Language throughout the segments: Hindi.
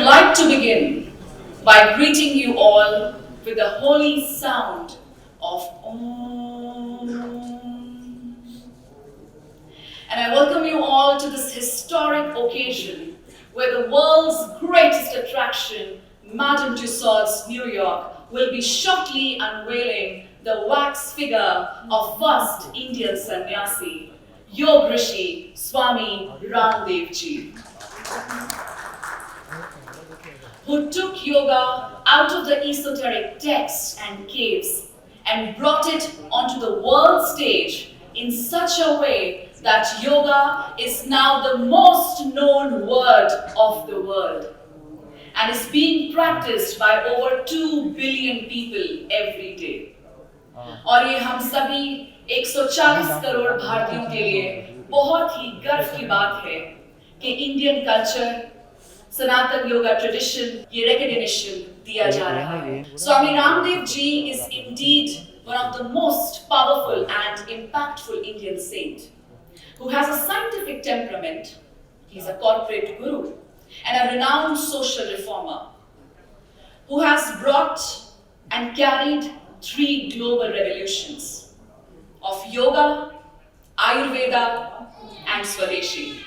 like to begin by greeting you all with the holy sound of Om. And I welcome you all to this historic occasion where the world's greatest attraction, Madame Tussauds New York, will be shortly unveiling the wax figure of first Indian sannyasi, Yog Rishi Swami Ramdev Ji, who took yoga out of the esoteric texts and caves and brought it onto the world stage in such a way that yoga is now the most known word of the world and is being practiced by over 2 billion people every day. और ये हम सभी 140 करोड़ भारतीयों के लिए बहुत ही गर्व की बात है कि इंडियन कल्चर, सनातन योगा ट्रेडिशन ये recognition दिया जा रहा है. Swami Ramdev Ji is indeed one of the most powerful and impactful Indian saint who has a scientific temperament. He's a corporate guru and a renowned social reformer who has brought and carried 3 global revolutions of yoga, Ayurveda and Swadeshi,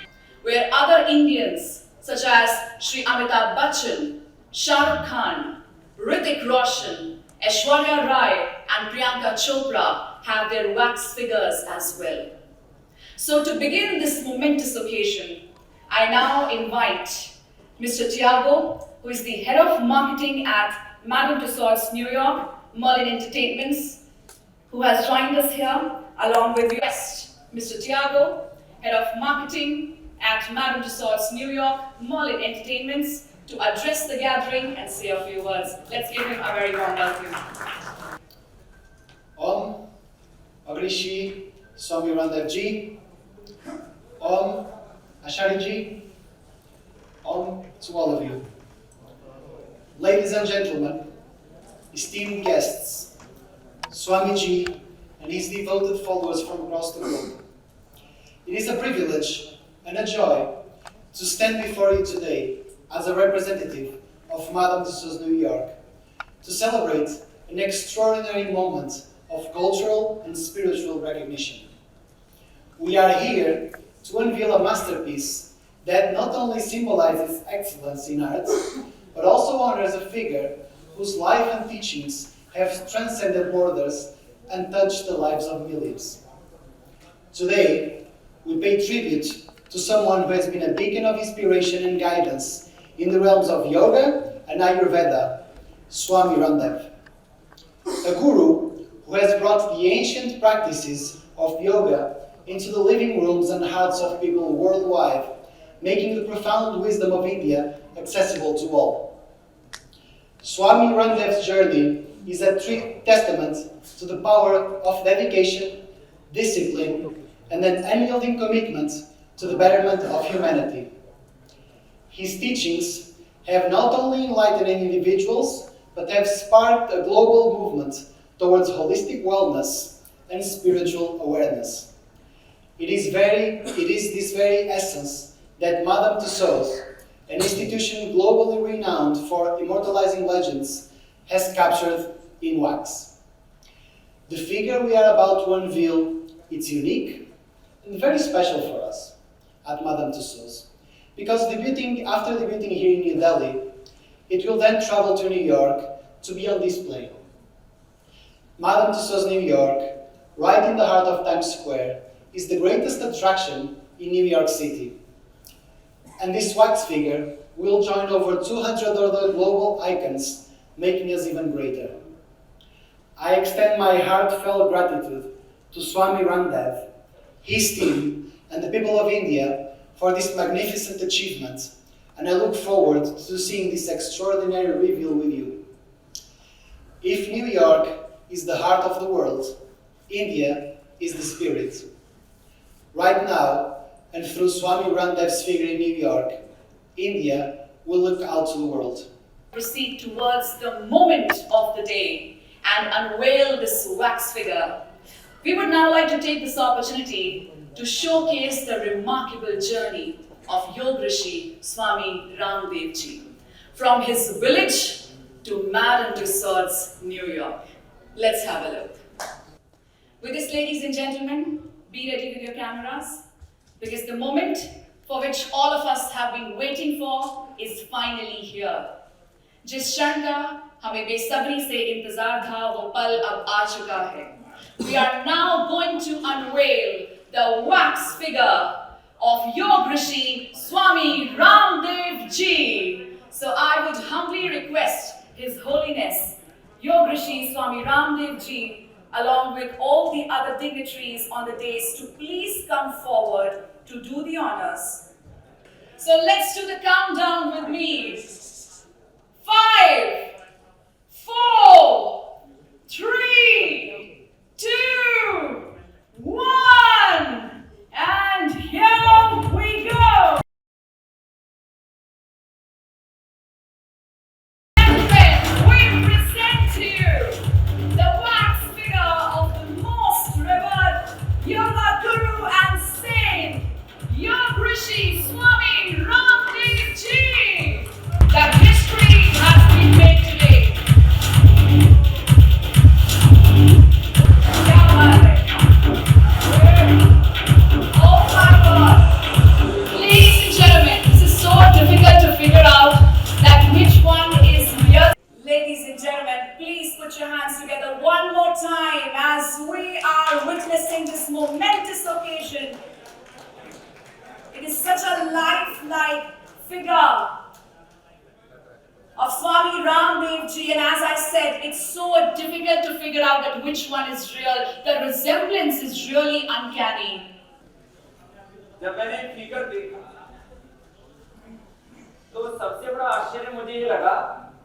where other Indians such as Shri Amitabh Bachchan, Shah Rukh Khan, Hrithik Roshan, Aishwarya Rai and Priyanka Chopra have their wax figures as well. So to begin this momentous occasion, I now invite Mr. Tiago, who is the head of marketing at Madame Tussauds New York, Merlin Entertainments, who has joined us here along with guest Mr. Tiago, head of marketing at Madame Tussauds New York, Merlin Entertainments, to address the gathering and say a few words. Let's give him a very warm welcome. Om Agrishi Swami Ramdev Ji, Om Ashari Ji, Om to all of you. Ladies and gentlemen, esteemed guests, Swamiji and his devoted followers from across the globe. It is a privilege and a joy to stand before you today as a representative of Madame Tussauds New York to celebrate an extraordinary moment of cultural and spiritual recognition. We are here to unveil a masterpiece that not only symbolizes excellence in art, but also honors a figure whose life and teachings have transcended borders and touched the lives of millions. Today, we pay tribute to someone who has been a beacon of inspiration and guidance in the realms of yoga and Ayurveda, Swami Ramdev. A guru who has brought the ancient practices of yoga into the living rooms and hearts of people worldwide, making the profound wisdom of India accessible to all. Swami Ramdev's journey is a testament to the power of dedication, discipline, and an unyielding commitment to the betterment of humanity. His teachings have not only enlightened individuals, but have sparked a global movement towards holistic wellness and spiritual awareness. It is this very essence that Madame Tussauds, an institution globally renowned for immortalizing legends, has captured in wax. The figure we are about to unveil is unique and very special for us at Madame Tussauds, because after debuting here in New Delhi, it will then travel to New York to be on display. Madame Tussauds New York, right in the heart of Times Square, is the greatest attraction in New York City. And this wax figure will join over 200 other global icons, making us even greater. I extend my heartfelt gratitude to Swami Ramdev, his team, and the people of India for this magnificent achievement, and I look forward to seeing this extraordinary reveal with you. If New York is the heart of the world, India is the spirit. Right now, and through Swami Ramdev's figure in New York, India will look out to the world. Proceed towards the moment of the day and unveil this wax figure. We would now like to take this opportunity to showcase the remarkable journey of Yog Rishi Swami Ramdev Ji. from his village to Madame Tussauds, New York. Let's have a look. With this, ladies and gentlemen, be ready with your cameras, because the moment for which all of us have been waiting for is finally here. जिस क्षण का हमें बेसब्री से इंतजार था, वो पल अब आ चुका है. We are now going to unveil the wax figure of Yog Rishi Swami Ramdev Ji. So I would humbly request His Holiness Yog Rishi Swami Ramdev Ji, along with all the other dignitaries on the dais, to please come forward to do the honors. So let's do the countdown with me. 5, 4, 3, 2, 1, and here we go. We present to you the wax figure of the most revered yoga guru and saint, Yog Rishi Swami Ramdev Ji. That history has been made today. Oh my God. Ladies and gentlemen, this is so difficult to figure out that which one is real. Ladies and gentlemen, please put your hands together one more time as we are witnessing this momentous occasion. It is such a lifelike figure of Swami Ramdev Ji, and as I said, it's so difficult to figure out that which one is real. The resemblance is really uncanny. जब मैंने फिगर देखा तो सबसे बड़ा आश्चर्य मुझे ये लगा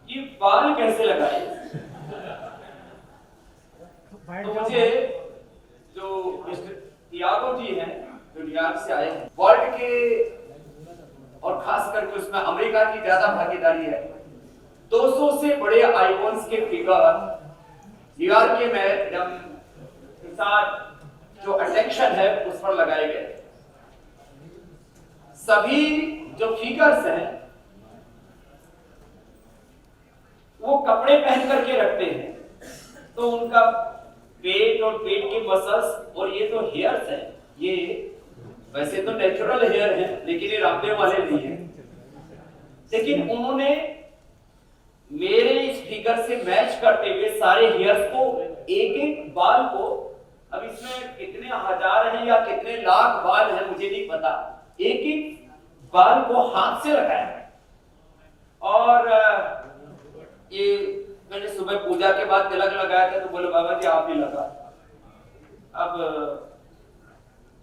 कि बाल कैसे लगाए. तो मुझे जो मिस्टर तियागो जी हैं, जो न्यूयॉर्क से आए हैं, वर्ल्ड के और खास करके उसमें अमेरिका की ज्यादा भागीदारी है. 200 से बड़े आइकॉन्स के फिगर न्यूयॉर्क के मैडम तुसाद जो अट्रैक्शन है उस पर लगाए गए. सभी जो फिगर्स हैं वो कपड़े पहन करके रखते हैं, तो उनका पेट और पेट के मसल्स और ये जो हेयर्स हैं, ये वैसे तो नेचुरल हेयर है, लेकिन ये रामदेव वाले नहीं है. लेकिन उन्होंने मेरे इस फिगर से मैच करते हुए सारे हेयर्स को, एक एक बाल को, अब इसमें कितने हजार हैं या कितने लाख बाल हैं मुझे नहीं पता, एक एक बाल को हाथ से लगाया. और ये मैंने सुबह पूजा के बाद तिलक लगाया था, तो बोले बाबा जी आप भी लगा. अब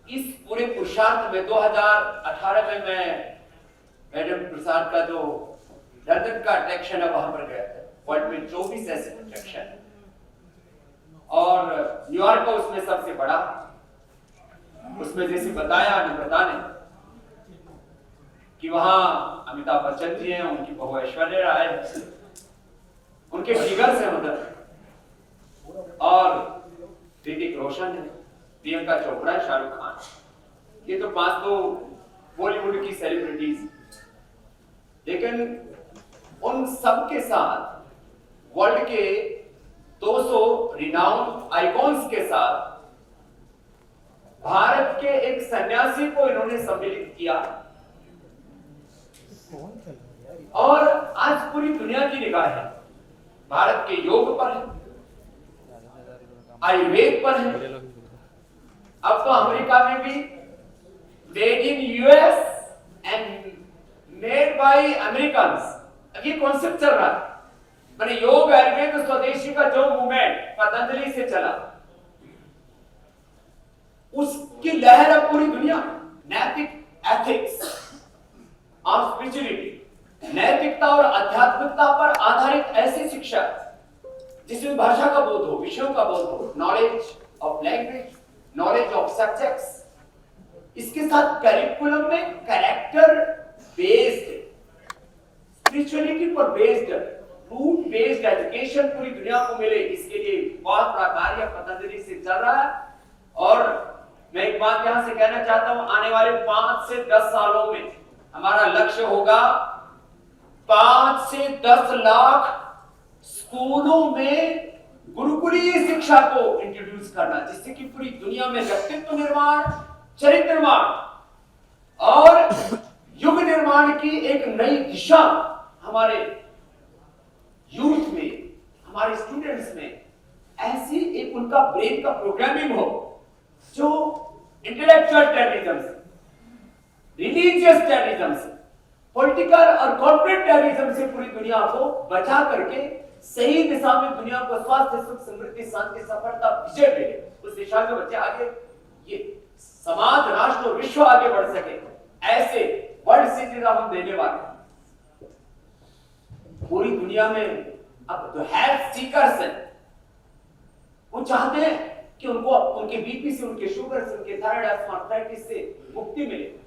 इस पूरे पुरुषार्थ में 2018 में मैं मैडम प्रसाद का जो लंदन का अट्रैक्शन है वहां पर गया था. वर्ल्ड में 24 ऐसे अट्रैक्शन है और न्यूयॉर्क का उसमें सबसे बड़ा. उसमें जैसे बताया अनुव्रता ने कि वहां अमिताभ बच्चन जी हैं, उनकी बहू ऐश्वर्या राय है, उनके फिगर्स हैं उधर, और ऋतिक रोशन है, प्रियंका चोपड़ा है, शाहरुख खान. ये तो 5 तो बॉलीवुड की सेलिब्रिटीज. लेकिन उन सब के साथ वर्ल्ड के 200 रिनाउंड आइकॉन्स के साथ भारत के एक सन्यासी को इन्होंने सम्मिलित किया. और आज पूरी दुनिया की निगाह है भारत के योग पर है, आयुर्वेद पर है. अब तो अमेरिका में भी made in US and made by Americans, ये कॉन्सेप्ट चल रहा है. मैंने योग आयुर्वेद स्वदेशी का जो मूवमेंट पतंजलि से चला, उसकी लहर अब पूरी दुनिया. नैतिक एथिक्स और स्पिरिचुअलिटी, नैतिकता और आध्यात्मिकता पर आधारित ऐसी शिक्षा जिसमें भाषा का बोध हो, विषयों का बोध हो, knowledge of language, knowledge of subjects, इसके साथ करिकुलम में कैरेक्टर बेस्ड, स्पिरिचुअलिटी पर बेस्ड, रूट बेस्ड एजुकेशन पूरी दुनिया को मिले, इसके लिए बहुत बड़ा कार्य पतंजलि से चल रहा है. और मैं एक बात यहां से कहना चाहता हूं, आने वाले 5 से 10 सालों में हमारा लक्ष्य होगा 5 से 10 लाख स्कूलों में गुरुकुलीय शिक्षा को इंट्रोड्यूस करना, जिससे कि पूरी दुनिया में व्यक्तित्व निर्माण, चरित्र निर्माण और युग निर्माण की एक नई दिशा हमारे यूथ में, हमारे स्टूडेंट्स में ऐसी एक उनका ब्रेन का प्रोग्रामिंग हो जो इंटेलेक्चुअल टेररिज्म से, रिलीजियस टेररिज्म से, पॉलिटिकल और कॉर्पोरेट टेररिज्म से पूरी दुनिया को बचा करके सही दिशा में दुनिया को स्वास्थ्य, सुख, समृद्धि, शांति, सफलता, विजय मिले, उस दिशा में बच्चे आगे ये समाज, राष्ट्र और विश्व आगे बढ़ सके, ऐसे वर्ल्ड सिटीज हम देने वाले हैं। पूरी दुनिया में अब जो हेल्थ सीकर्स हैं वो चाहते हैं कि उनको उनके बीपी से, उनके शुगर से, उनके थायराइड, अस्थमा, आर्थराइटिस से मुक्ति मिले।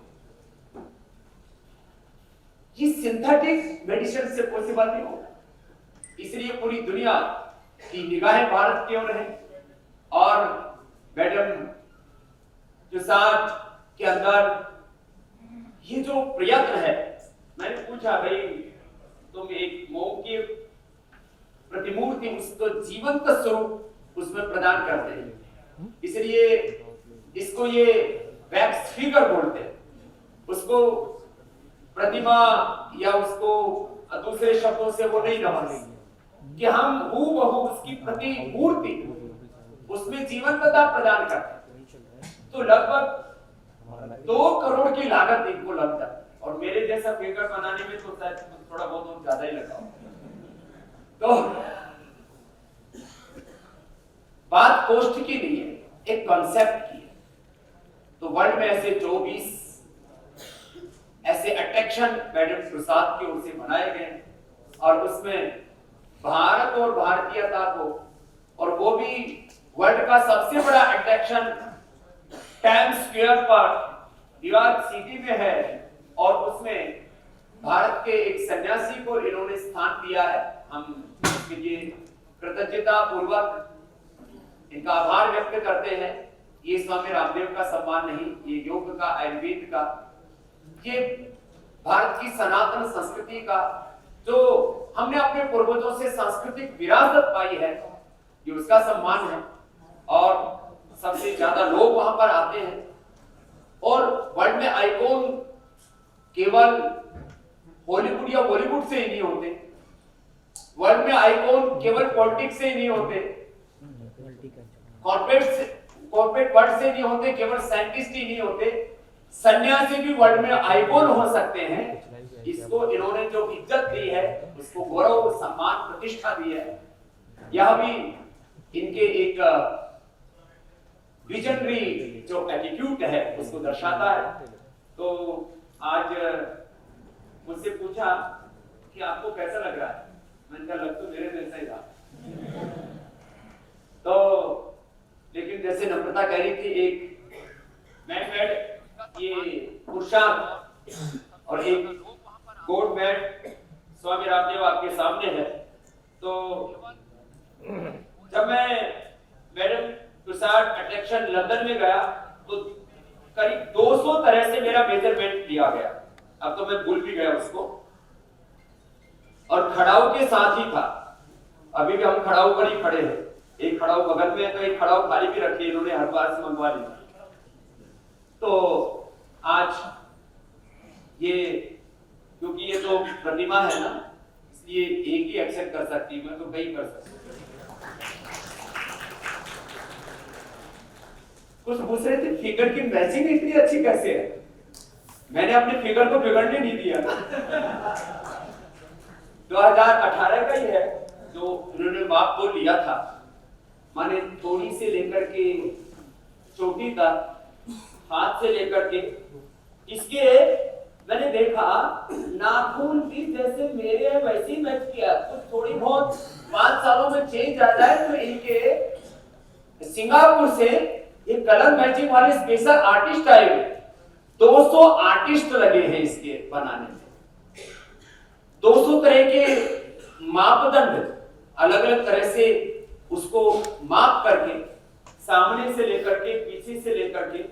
ये सिंथेटिक मेडिसिन से पॉसिबल नहीं होगा, इसलिए पूरी दुनिया की निगाहें भारत की ओर है। और मैडम तुषार के अंदर ये जो प्रयत्न है, मैंने पूछा भाई तुम एक मोम की प्रतिमूर्ति, उसको जीवंत स्वरूप उसमें प्रदान करते हैं, इसलिए इसको ये वैक्स फिगर बोलते हैं, उसको प्रतिमा या उसको दूसरे शब्दों से वो नहीं समझ कि हम हूबहू उसकी प्रतिमूर्ति उसमें जीवंतता प्रदान करते हैं। तो लगभग 2 करोड़ की लागत इनको लगता है, और मेरे जैसा फिगर बनाने में तो शायद थोड़ा बहुत ज्यादा ही लगा। तो बात कॉस्ट की नहीं है, एक कॉन्सेप्ट की है। तो वर्ल्ड में ऐसे 24 ऐसे अट्रैक्शन मैडम प्रसाद की ओर से बनाए गए, और उसमें भारत और भारतीयता को, और वो भी वर्ल्ड का सबसे बड़ा अट्रैक्शन टाइम्स स्क्वायर पर न्यूयॉर्क सिटी में है, और उसमें भारत के एक सन्यासी को इन्होंने स्थान दिया है। हम इसके लिए कृतज्ञता पूर्वक इनका आभार व्यक्त करते हैं। ये स्वामी रामदेव का सम्मान नहीं, ये योग का, आयुर्वेद का, ये भारत की सनातन संस्कृति का, जो हमने अपने पूर्वजों से सांस्कृतिक विरासत पाई है, ये उसका सम्मान है। और सबसे ज्यादा लोग वहां पर आते हैं, और वर्ल्ड में आइकॉन केवल हॉलीवुड या बॉलीवुड से ही नहीं होते, वर्ल्ड में आइकॉन केवल पॉलिटिक्स से ही नहीं होते, कॉर्पोरेट वर्ल्ड से नहीं होते, केवल साइंटिस्ट ही नहीं होते, सन्यासी भी वर्ल्ड में आइकॉन हो सकते हैं। इसको इन्होंने जो इज्जत दी है, उसको गौरव, सम्मान, प्रतिष्ठा दी है, यह भी इनके एक विजनरी जो एटीट्यूड है उसको दर्शाता है। तो आज मुझसे पूछा कि आपको कैसा लग रहा है, मैंने कहा लग तो मेरे जैसा ही था। तो लेकिन जैसे नम्रता कह रही थी, एक मैट ये पुरुषार्थ और एक गोल्ड मैट स्वामी रामदेव आपके सामने है। तो जब मैं मैडम तुषार अट्रैक्शन लंदन में गया तो करीब 200 तरह से मेरा मेजरमेंट लिया गया, अब तो मैं भूल भी गया उसको, और खड़ाऊ के साथ ही था। अभी भी हम खड़ाऊ पर ही खड़े हैं, एक खड़ाऊ बगल में है तो एक खड़ाऊ खाली भी रखी, इन्होंने हर बार से मंगवा ली। तो आज ये क्योंकि ये तो प्रतिमा है ना, इसलिए एक ही एक्सेप्ट कर सकती, मैं तो कई कर सकती। कुछ पूछ रहे थे फिगर की मैचिंग इतनी अच्छी कैसे है, मैंने अपने फिगर को बिगड़ने नहीं दिया। 2018 का ही है जो उन्होंने माप को लिया था, माने थोड़ी से लेकर के चोटी तक, हाथ से लेकर के, इसके मैंने देखा नाखून भी जैसे मेरे वैसे मैच किया। तो थोड़ी बहुत 5 सालों में चेंज आ जाए तो इनके सिंगापुर से ये कलर मैचिंग वाले स्पेशल आर्टिस्ट आए हुए, 200 आर्टिस्ट लगे हैं इसके बनाने में। 200 तरह के मापदंड अलग अलग तरह से उसको माप करके, सामने से लेकर के, पीछे से लेकर के,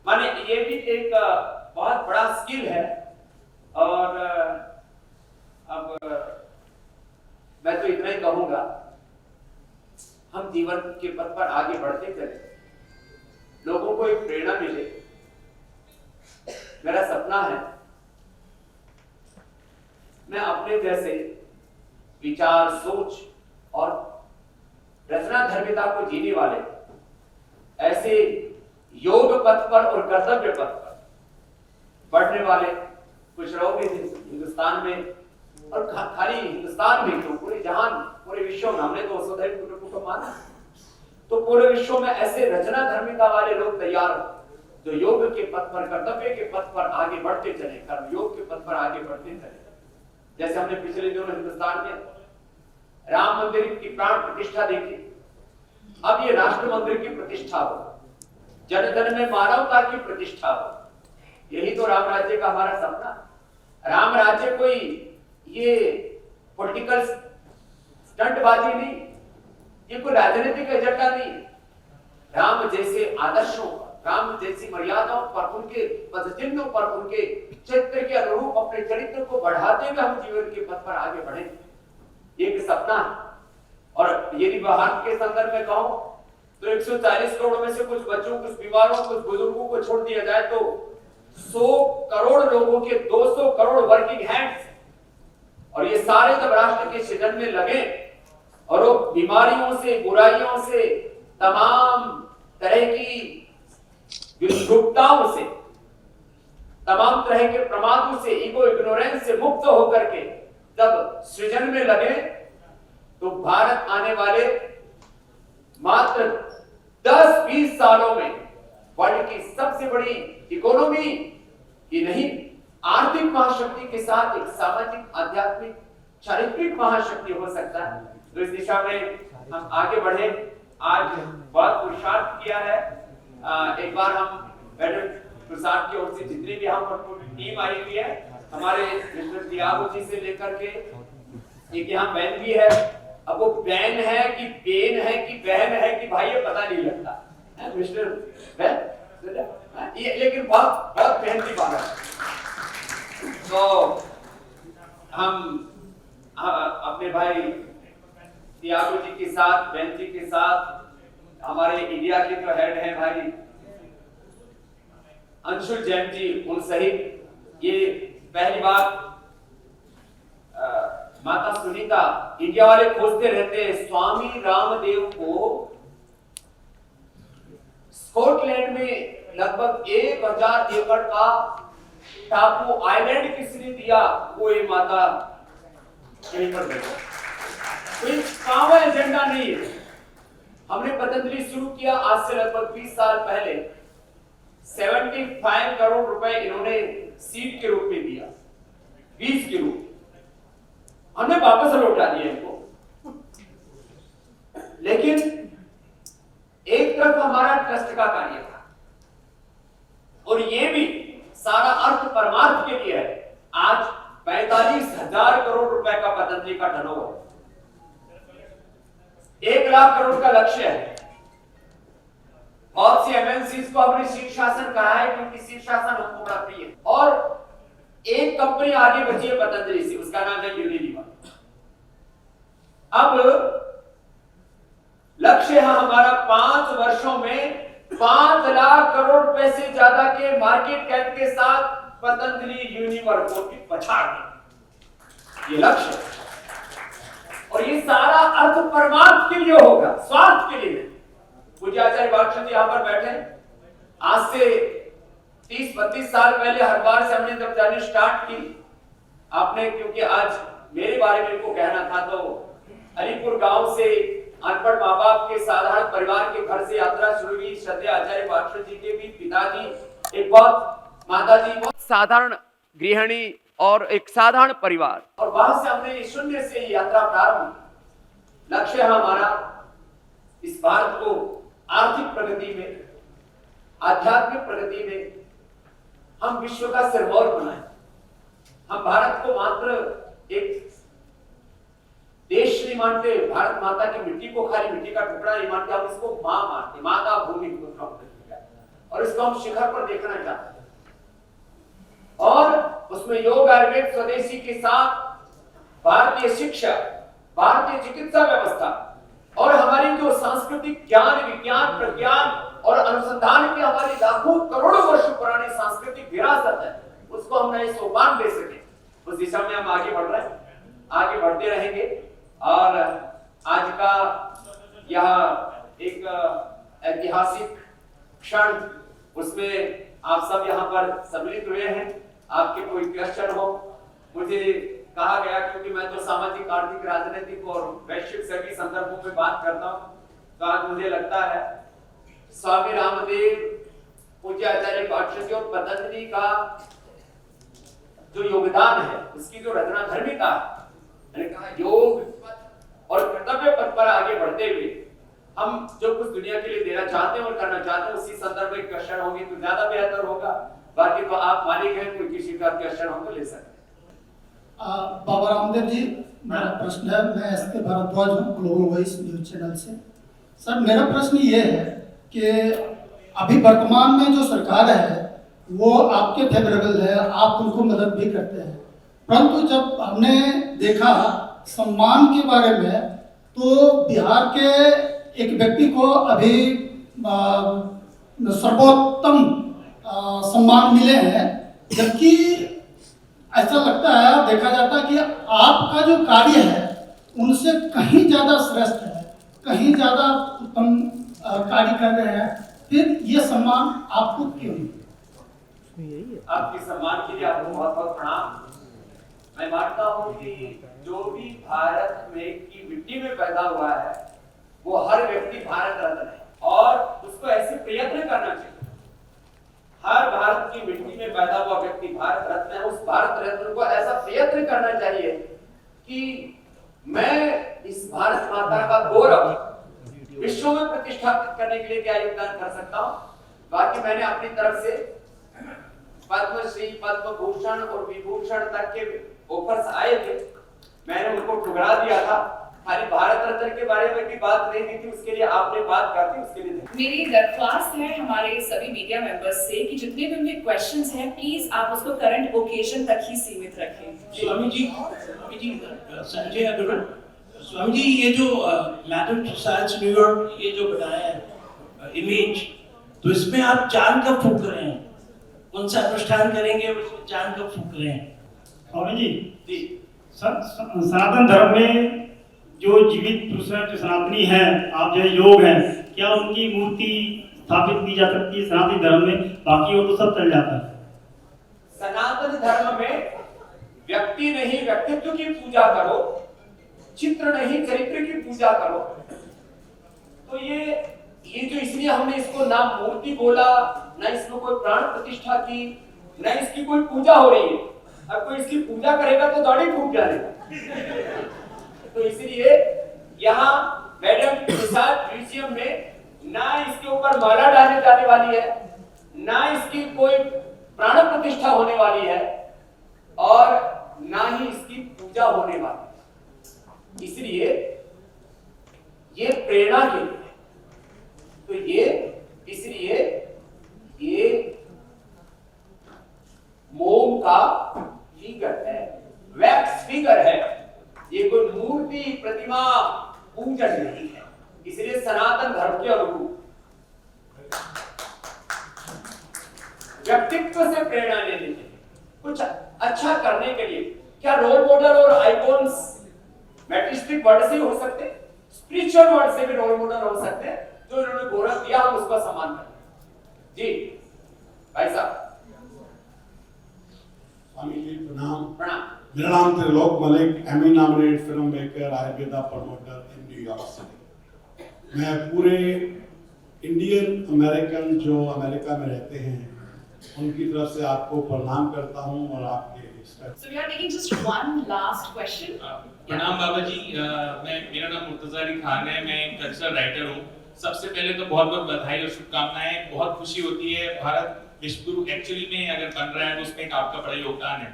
माने ये भी एक बहुत बड़ा स्किल है। और अब तो इतना ही कहूंगा, हम जीवन के पथ पर आगे बढ़ते चले, लोगों को एक प्रेरणा मिले। मेरा सपना है मैं अपने जैसे विचार, सोच और रचना धर्मिता को जीने वाले ऐसे योग पथ पर और कर्तव्य पथ पर बढ़ने वाले कुछ लोग हिंदुस्तान में, और खाली हिंदुस्तान में क्यों, पूरे जहान, पूरे विश्व में, हमने तो वसुधैव कुटुंबकम माना, तो पूरे विश्व में ऐसे रचना धर्मिता वाले लोग तैयार हो जो योग के पथ पर, कर्तव्य के पथ पर आगे बढ़ते चले, कर्म योग के पथ पर आगे बढ़ते चले। जैसे हमने पिछले दिनों हिंदुस्तान में राम मंदिर की प्राण प्रतिष्ठा देखी, अब ये राष्ट्र मंदिर की प्रतिष्ठा हो, जन जन में मानवता की प्रतिष्ठा हो। यही तो राम राज्य का हमारा सपना। राम राज्य कोई ये पॉलिटिकल स्टंटबाजी नहीं, ये कोई राजनीतिक एजेंडा नहीं। राम जैसे आदर्शों, राम जैसी मर्यादाओं पर, उनके पदचिन्हों पर, उनके चरित्र के अनुरूप अपने चरित्र को बढ़ाते हुए हम जीवन के पथ पर आगे बढ़े, ये एक सपना है। और यदि भारत के संदर्भ में कहूं तो 140 करोड़ में से कुछ बच्चों, कुछ बीमारों, कुछ बुजुर्गों को छोड़ दिया जाए तो 100 करोड़ लोगों के 200 करोड़ वर्किंग हैंड्स, और ये सारे जब राष्ट्र के सृजन में लगे और वो बीमारियों से, बुराइयों से, तमाम तरह की विक्षुब्धताओं से, तमाम तरह के प्रमादों से, ईगो, इग्नोरेंस से मुक्त होकर के जब सृजन में लगे तो भारत आने वाले मात्र 10-20 सालों में वर्ल्ड की सबसे बड़ी इकोनॉमी ही नहीं, आर्थिक महाशक्ति के साथ एक सामाजिक, आध्यात्मिक, चारित्रिक महाशक्ति हो सकता है। तो इस दिशा में हम आगे बढ़े। आज बहुत पुरुषार्थ किया है। एक बार हम मैडम प्रसाद की ओर से जितनी भी हम टीम आई हुई है, हमारे मिस्टर दियाबू जी से लेकर के एक यहाँ बहन भी है, अब वो बहन है कि बेन है कि बहन है कि भाई ये पता नहीं लगता है मिस्टर बहन, ये लेकिन बहुत बहुत मेहनती बात है। तो हम अपने भाई दियाबू जी के साथ, बहन जी के साथ, हमारे इंडिया के जो हेड हैं भाई अंशुल जैन जी, उन सहित ये पहली बार माता सुनीता, इंडिया वाले खोजते रहते हैं स्वामी रामदेव को स्कॉटलैंड में लगभग 1000 एकड़ का टापू आइलैंड किसने दिया, वो ये माता यहीं पर बैठा। कोई कावा एजेंडा नहीं है। हमने पतंजलि शुरू किया आज से लगभग 20 साल पहले। 75 करोड़ रुपए इन्होंने सीड के रूप में दिया, 20 के रूप, हमने वापस लौटा दिया इनको। लेकिन एक तरफ हमारा ट्रस्ट का कार्य था और ये भी सारा अर्थ परमार्थ के लिए है। आज 45,000 करोड़ रुपए का पतंजलि का टर्नओवर, 1 लाख करोड़ का लक्ष्य है। बहुत सी एमएनसीज को हमने शीर्षासन कहा है क्योंकि शीर्षासन हमको बड़ा प्रिय है। और एक कंपनी आगे बची है पतंजलि से, उसका नाम है यूनिलीवर। अब लक्ष्य है हमारा 5 वर्षों में 5 लाख करोड़ रुपए से ज्यादा के मार्केट कैप के साथ पतंजलि यूनिलीवर को पछाड़ दें, ये लक्ष्य। और ये सारा अर्थ परमार्थ के लिए होगा, स्वार्थ के लिए नहीं। पूज्य आचार्य बागचंद यहाँ पर बैठे, आज से 30-32 साल पहले हरिद्वार से हमने जब जर्नी स्टार्ट की, आपने, क्योंकि आज मेरे बारे में इनको कहना था, तो अलीपुर गांव से अनपढ़ माँ बाप के साधारण परिवार के घर से यात्रा शुरू हुई। श्रद्धेय आचार्य बागचंद जी के भी पिताजी एक बहुत, माताजी बहुत साधारण गृहिणी और एक साधारण परिवार, और वहां से हमने शून्य से यात्रा प्रारंभ की। लक्ष्य है हमारा इस भारत को आर्थिक प्रगति में, आध्यात्मिक प्रगति में हम विश्व का सिरमौर बनाएं। हम भारत को मात्र एक देश नहीं मानते, भारत माता की मिट्टी को खाली मिट्टी का टुकड़ा नहीं मानते, हम इसको मां मानते, माता भूमि को, और इसको हम शिखर पर देखना चाहते हैं। और उसमें योग, आयुर्वेद, स्वदेशी के साथ भारतीय शिक्षा भारतीय चिकित्सा व्यवस्था और हमारी जो सांस्कृतिक ज्ञान, विज्ञान, प्रज्ञान और अनुसंधान की हमारी लाखों करोड़ों वर्षों पुरानी सांस्कृतिक विरासत है, उसको हम नए सोपान दे सके, उस दिशा में हम आगे बढ़ रहे हैं, आगे बढ़ते रहेंगे। और आज का यह एक ऐतिहासिक क्षण, उसमें आप सब यहाँ पर सम्मिलित हुए हैं। आपके कोई क्वेश्चन हो, मुझे कहा गया, क्योंकि मैं तो सामाजिक, आर्थिक, राजनीतिक और वैश्विक सभी संदर्भों में बात करता हूँ, तो आज मुझे लगता है स्वामी रामदेव, पूज्य आचार्य पातशाही और पतंजलि का जो योगदान है, उसकी जो रचनाधर्मिता है, मैंने कहा योग और कर्तव्य पथ पर आगे बढ़ते हुए हम जो कुछ दुनिया के लिए देना चाहते हैं और करना चाहते हैं, उसी संदर्भ में क्वेश्चन होंगे तो ज्यादा बेहतर होगा। बाकी तो आप मालिक हैं, कोई किसी का क्वेश्चन हो तो ले सकते हैं। बाबा रामदेव जी, मेरा प्रश्न है, मैं एस.के. भारद्वाज हूँ, ग्लोबल वॉइस न्यूज चैनल से। सर, मेरा प्रश्न ये है कि अभी वर्तमान में जो सरकार है वो आपके फेवरेबल है, आप उनको मदद भी करते हैं, परंतु जब हमने देखा सम्मान के बारे में, तो बिहार के एक व्यक्ति को अभी सर्वोत्तम सम्मान मिले हैं, जबकि ऐसा लगता है, देखा जाता है कि आपका जो कार्य है उनसे कहीं ज़्यादा श्रेष्ठ है, कहीं ज़्यादा उत्तम कार्य कर रहे हैं, फिर ये सम्मान आपको क्यों? आपके सम्मान के लिए आपको बहुत बहुत प्रणाम। मैं मानता हूँ कि जो भी भारत में की मिट्टी में पैदा हुआ है वो हर व्यक्ति भारत रत्न है, और उसको ऐसे प्रयत्न करना चाहिए। हर भारत की मिट्टी में पैदा हुआ व्यक्ति भारत रत्न है, उस भारत रत्न को ऐसा प्रयत्न करना चाहिए कि मैं इस भारत माता का गौरव विश्व में प्रतिष्ठापित करने के लिए क्या योगदान कर सकता हूँ। बाकी मैंने अपनी तरफ से पद्मश्री, पद्म भूषण और विभूषण तक के ऑफर्स आए थे, मैंने उनको ठुकरा दिया था। खाली भारत रत्न के बारे में भी बात नहीं की थी, उसके लिए आपने बात कर दी, उसके लिए मेरी दरख्वास्त है हमारे सभी मीडिया मेंबर्स से कि जितने भी उनके क्वेश्चंस हैं, प्लीज आप उसको करंट ओकेजन तक ही सीमित रखें। स्वामी जी, संजय अग्रवाल। स्वामी जी, ये जो मैडम तुसाड्स न्यूयॉर्क ये जो बनाया है इमेज, तो इसमें आप चांद कब फूक रहे हैं? कौन सा अनुष्ठान करेंगे, उसमें चांद कब फूक रहे हैं? स्वामी जी, सनातन धर्म में जो जीवित पुरुष हैं, जो सनातनी हैं, आप जो योग हैं, क्या उनकी मूर्ति स्थापित की जा सकती है सनातन धर्म में? बाकी वो तो सब चल जाता है। सनातन धर्म में व्यक्ति नहीं व्यक्तित्व की पूजा करो, चित्र नहीं चरित्र की पूजा करो। तो ये जो इसलिए हमने इसको ना मूर्ति बोला, ना इसमें कोई प्राण प्रतिष्ठा की, ना इसकी कोई पूजा हो रही है। अब कोई इसकी पूजा करेगा तो दाढ़ी फूट जाएगा। तो इसलिए यहाँ मैडम तुसाद म्यूजियम में ना इसके ऊपर माला डाली जाने वाली है, ना इसकी कोई प्राण प्रतिष्ठा होने वाली है, और ना ही इसकी पूजा होने वाली है। इसलिए ये प्रेरणा के लिए, तो इसलिए ये मोम का फिगर है, वैक्स फिगर है, ये कोई मूर्ति प्रतिमा पूजन नहीं है। इसलिए सनातन धर्म के अनुरूप व्यक्तित्व से प्रेरणा लेने के लिए, कुछ अच्छा करने के लिए, क्या रोल मॉडल और आइकॉन्स मैट्रिस्टिक वर्ड से हो सकते हैं, स्पिरिचुअल वर्ड से भी रोल मॉडल हो सकते हैं। जो इन्होंने गौरव दिया हम उसका सम्मान करते हैं। जी भाई साहब। स्वामी जी प्रणाम। प्रणाम। मेरा नाम Trilok Malik, Emmy nominated film maker, Ayurveda promoter in New York city. मैं पूरे इंडियन अमेरिकन जो अमेरिका में रहते हैं उनकी तरफ से आपको प्रणाम करता हूं और आपके So we are taking just one last question. प्रणाम बाबा जी, मेरा नाम मुर्तजा अली खान है, मैं एक कल्चरल राइटर हूँ। सबसे पहले तो बहुत बहुत बधाई और शुभकामनाएं। बहुत खुशी होती है, भारत विश्व गुरु एक्चुअली में अगर बन रहा है तो उसमें आपका बड़ा योगदान है।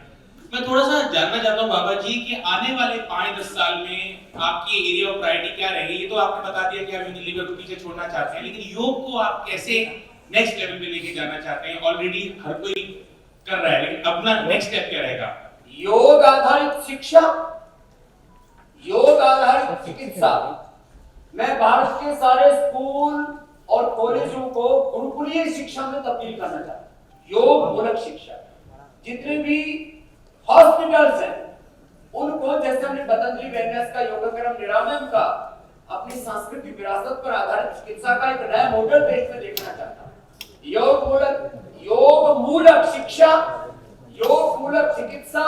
मैं थोड़ा सा जानना चाहता हूँ बाबा जी कि आने वाले 5-10 साल में आपकी एरिया ऑफ प्रायोरिटी क्या रहेगी? ये तो आपने बता दिया कि आप यूनिलीवर को पीछे छोड़ना चाहते हैं, लेकिन योग को आप कैसे नेक्स्ट लेवल पे लेके जाना चाहते हैं? ऑलरेडी हर कोई कर रहा है, लेकिन अपना नेक्स्ट स्टेप क्या रहेगा? योग आधारित शिक्षा, योग आधारित चिकित्सा। मैं भारत के सारे स्कूल और कॉलेजों को गुरुकुलीय शिक्षा में तब्दील करना चाहता हूं। योग मूलक शिक्षा, जितने भी हॉस्पिटल्स हैं उनको, जैसे हमने पतंजलि वेलनेस का, योगक्रम निरामयम का, अपनी सांस्कृतिक विरासत पर आधारित चिकित्सा का एक नया मॉडल देश में देखना चाहता हूं। योग मूलक शिक्षा, योग मूलक चिकित्सा,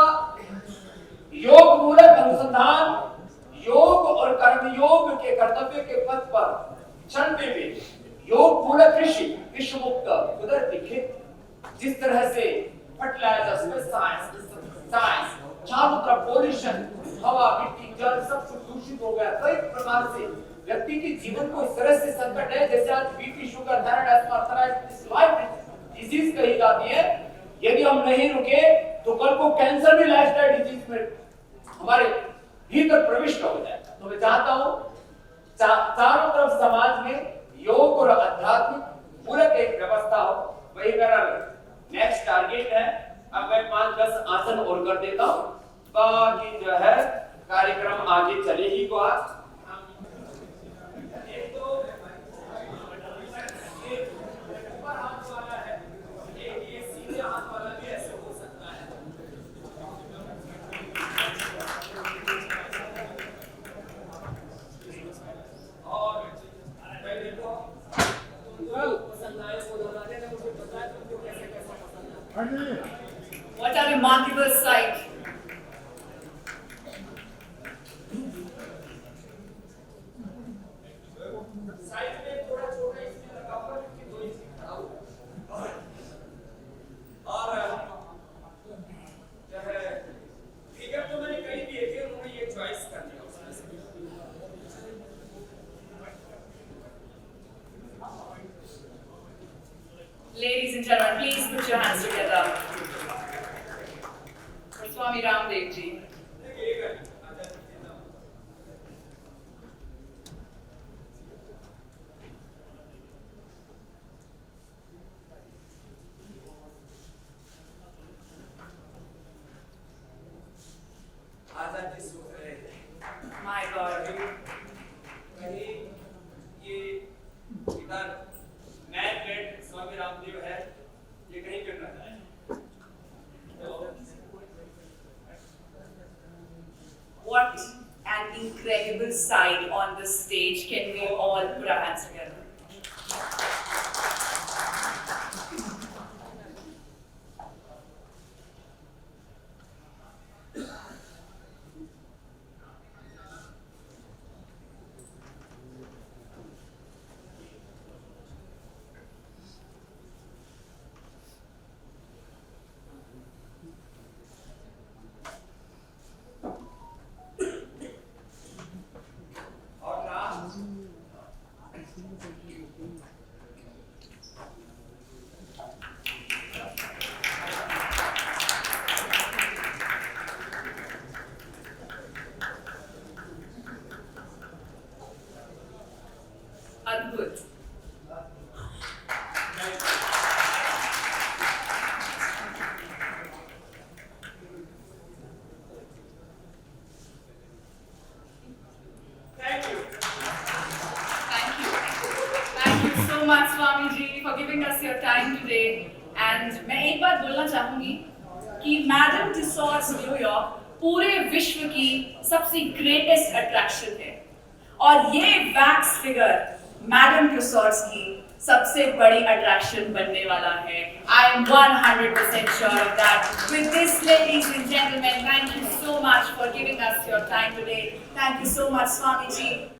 योग मूलक अनुसंधान, योग और कर्मयोग के कर्तव्य के पथ पर चलते हुए योग मूलक कृषि, विश्व मुक्त, कुदरती खेती। जिस तरह से फर्टिलाइजर्स, साइंस, चारों तरफ पोल्यूशन, हवा, मिट्टी, जल सब कुछ दूषित हो गया। कई प्रकार से व्यक्ति के जीवन को इस तरह से संकट है, जैसे आज BP, sugar, thyroid, asthma, arthritis, life disease कही जाती है। यदि हम नहीं रुके तो कल को कैंसर भी लाइफस्टाइल डिजीज में हमारे भीतर प्रविष्ट हो जाएगा। तो मैं चाहता हूं चारों तरफ समाज में योग और आध्यात्मिक मूलक एक व्यवस्था हो। वही मेरा नेक्स्ट टारगेट है। अब मैं 5-10 आसन और कर देता हूं, बाकी जो है कार्यक्रम आगे चलेगा। एक तो ऊपर हाथ वाला है, एक ये सीधे हाथ वाला भी ऐसे हो सकता है। और मैं देखो पसंद आए वो दोहराने में मुझे पता है तुमको कैसे कैसा पसंद है। What a remarkable sight. Side में थोड़ा छोटा इसमें लगा हुआ है कि 2 इंच खड़ा हुआ और जो है फिगर तो मैंने कहीं दिए थे, उन्होंने ये चॉइस कर लिया उसमें से। Ladies and gentlemen, please put your hands together for Swami Ramdev ji. आजादी सूख रहे थे। My God. कहीं ये इधर मैन मेड स्वामी रामदेव है, ये कहीं कर रहा है। What an incredible sight on the stage. Can we all put our hands together? और last Adbhut. Thank you. Thank you. Thank you so much, Swami ji, for giving us your time today. And मैं एक बात बोलना चाहूंगी कि मैडम टिसॉड्स न्यूयॉर्क पूरे विश्व की सबसे ग्रेटेस्ट अट्रैक्शन है और ये वैक्स फिगर मैडम टिसॉड्स की सबसे बड़ी अट्रैक्शन बनने वाला है. I am 100% sure of that. With this, ladies and gentlemen, thank you so much for giving us your time today. Thank you so much, Swami ji.